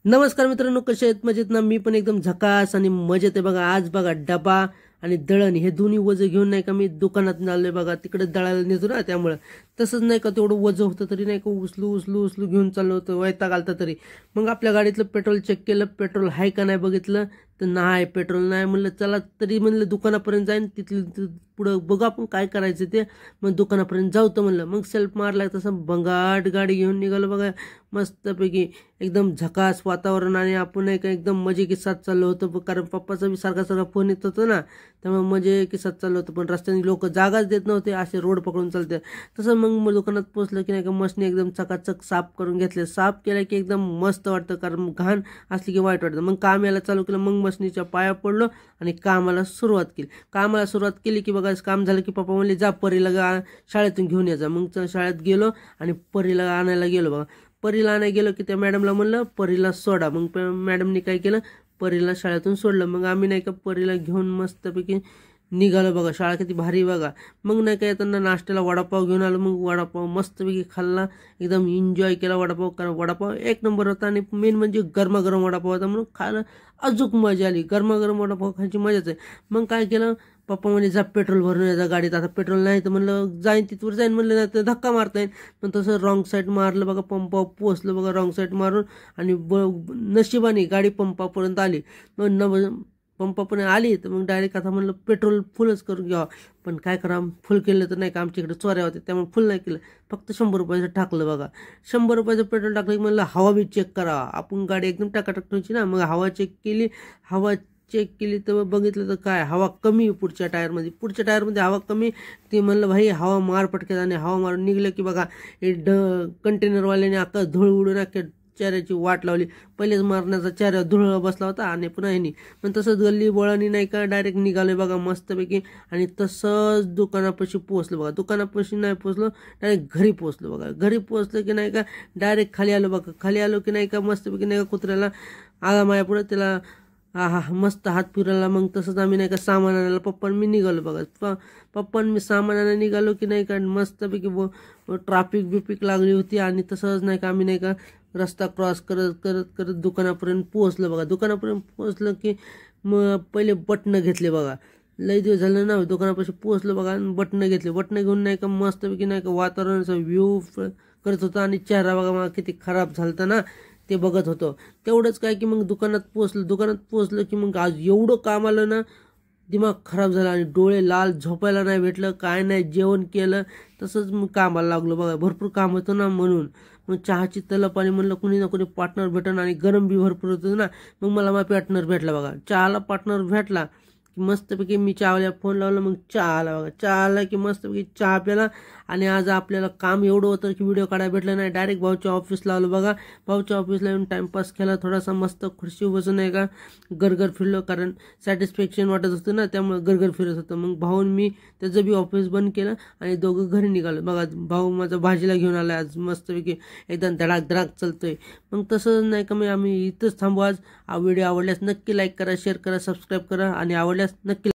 नमस्कार मित्रांनो, कसे आहेत? मजेत ना? मी पण एकदम झकास आणि मजेत आहे बघा. आज बघा डबा आणि दळण हे दोन्ही वजं घेऊन नाही का मी दुकानात आलोय बघा. तिकडे दळायला नेतो ना, त्यामुळं तसंच नाही का तेवढं वजं होतं तरी नाही का उचलू उचलू उचलू घेऊन चाललो होतं, वैताग आलता तरी. मग आपल्या गाडीतलं पेट्रोल चेक केलं, पेट्रोल आहे का नाही बघितलं तर नाही, पेट्रोल नाही. म्हणलं चला तरी म्हणलं दुकानापर्यंत जाईन, पुढं बघू आपण काय करायचं ते. मग दुकानापर्यंत जाऊ तर म्हणलं. मग सेल्फ मारला तसं भंगाट गाडी घेऊन निघालो बघा. मस्तपैकी एकदम झकास वातावरण आणि आपण नाही का एकदम मजे की साथ चाललो होतो, कारण पप्पाचा बी सारखा सारखा फोन येत होता ना, त्यामुळे मजे की साथ चाललो होतं. पण रस्त्याने लोक जागाच देत नव्हते, असे रोड पकडून चालते. तसं मग दुकानात पोहोचलं की नाही का मशनी एकदम चकाचक साफ करून घेतले. साफ केलं की एकदम मस्त वाटतं, कारण घाण असली की वाईट वाटतं. मग काम यायला चालू केलं. मग मशनीच्या पाया पडलो आणि कामाला सुरुवात केली. कामाला सुरुवात केली की बघा काम झालं की पप्पा म्हणले जा परीला शाळेतून घेऊन यायचा. मग शाळेत गेलो आणि परीला आणायला गेलो बघा. परीला आणायला गेलो की त्या मॅडमला म्हणलं परीला सोडा. मग मॅडमनी काय केलं, परीला शाळेतून सोडलं. मग आम्ही नाही का परीला घेऊन मस्तपैकी निघालो बघा. शाळा किती भारी बघा. मग नाही का येताना नाश्त्याला वडापाव घेऊन आलो. मग वडापाव मस्तपैकी खाल्ला, एकदम एन्जॉय केला वडापाव, कारण वडापाव एक नंबर होता. आणि मेन म्हणजे गरमागरम वडापाव होता म्हणून खायला अजूक मजा आली. गरमागरम वडापाव खायची मजाच आहे. मग काय केलं, पप्पा म्हणजे जा पेट्रोल भरून यायचा गाडीत. आता पेट्रोल नाही तर म्हणलं जाईन तिथवर जाईन, म्हणलं नाही तर धक्का मारता येईल. पण तसं रॉंग साईड मारलं बघा, पंपावर पोहोचलं बघा रॉंग साईड मारून. आणि नशिबाने गाडी पंपापर्यंत आली. मग पंपापर्यंत आली तर मग डायरेक्ट आता म्हणलं पेट्रोल फुलच करून घ्यावं. पण काय करा, फुल केलं तर नाही का आमच्या इकडे चोऱ्या होते, त्यामुळे फुल नाही केलं. फक्त 100 रुपयाचं टाकलं बघा. 100 रुपयाचं पेट्रोल टाकलं की म्हणलं हवा बी चेक करा. आपण गाडी एकदम टाकाटाक ठेवायची ना. मग हवा चेक केली. हवा चेक केली तर बघितलं तर काय हवा कमी पुढच्या टायरमध्ये हवा कमी. ते म्हणलं भाई हवा मार पटक्यात. आणि हवा मारून निघलं की बघा कंटेनरवाल्याने आता धूळ उडून अख्ख्या चेहऱ्याची वाट लावली. पहिलेच मारण्याचा चेहऱ्यावर धूळ बसला होता आणि पुन्हा ह्यानी. पण तसंच गल्ली बोळानी नाही का डायरेक्ट निघालोय बघा मस्तपैकी. आणि तसंच दुकानापाशी पोहोचलो बघा. दुकानापाशी नाही पोहोचलो, डायरेक्ट घरी पोहोचलो बघा. घरी पोहोचलं की नाही का डायरेक्ट खाली आलो बघा. खाली आलो की नाही का मस्तपैकी नाही का कुत्र्याला आला माया पुढे, त्याला मस्त हात फिरायला. मग तसंच आम्ही नाही का सामान आणायला पप्पा मी निघालो बघा. पप्पा मी सामान आणायला निघालो की नाही का मस्तपैकी ट्रॅफिक बिपिक लागली होती. आणि तसंच नाही का आम्ही नाही का रस्ता क्रॉस करत करत करत दुकानापर्यंत पोहोचलं बघा. दुकानापर्यंत पोहोचलं की मग पहिले बटणं घेतले बघा. लई दिवस झालं ना दुकानापाशी पोहोचलं बघा. आणि बटणं घेतले. बटणं घेऊन नाही का मस्तपैकी नाही का वातावरणाचा व्ह्यू करत होता. आणि चेहरा बघा मला किती खराब झालता ना, ते बघत होतो. तेवढंच काय की मग दुकानात पोहोचलं की मग आज एवढं काम आलं ना, दिमाग खराब झाला आणि डोळे लाल, झोपायला नाही भेटलं, काय नाही. जेवण केलं तसंच मग कामाला लागलो बघा. भरपूर काम होतं ना म्हणून. मग चहाची तलप आणि म्हणलं कुणी ना कुणी पार्टनर भेटन. आणि गरम बी भरपूर होतं ना, मग मला पार्टनर भेटला बघा. चहाला पार्टनर भेटला की मस्तपैकी मी चहावाल्या फोन लावला. मग चहा आला बघा. चहा आला की मस्तपैकी चहा प्याला. आणि आज आपल्याला काम एवढं होतं की व्हिडिओ काढायला भेटलं नाही. डायरेक्ट भाऊच्या ऑफिसला आलो बघा. भाऊच्या ऑफिसला येऊन टाइमपास केला थोडासा. मस्त खुर्ची बसून नाही का गरगर फिरलो, कारण सॅटिस्फॅक्शन वाटत होतं ना, त्यामुळे गरगर फिरत होतं. मग भाऊन मी त्याचं बी ऑफिस बंद केलं आणि दोघं घरी निघालो बघा. भाऊ माझा भाजीला घेऊन आला आज मस्तपैकी, एकदम धडाक धडाक चालतोय. मग तसं नाही का मी आम्ही इथंच थांबू आज. व्हिडिओ आवडल्यास नक्की लाईक करा, शेअर करा, सबस्क्राईब करा. आणि आवडल्यास नक्की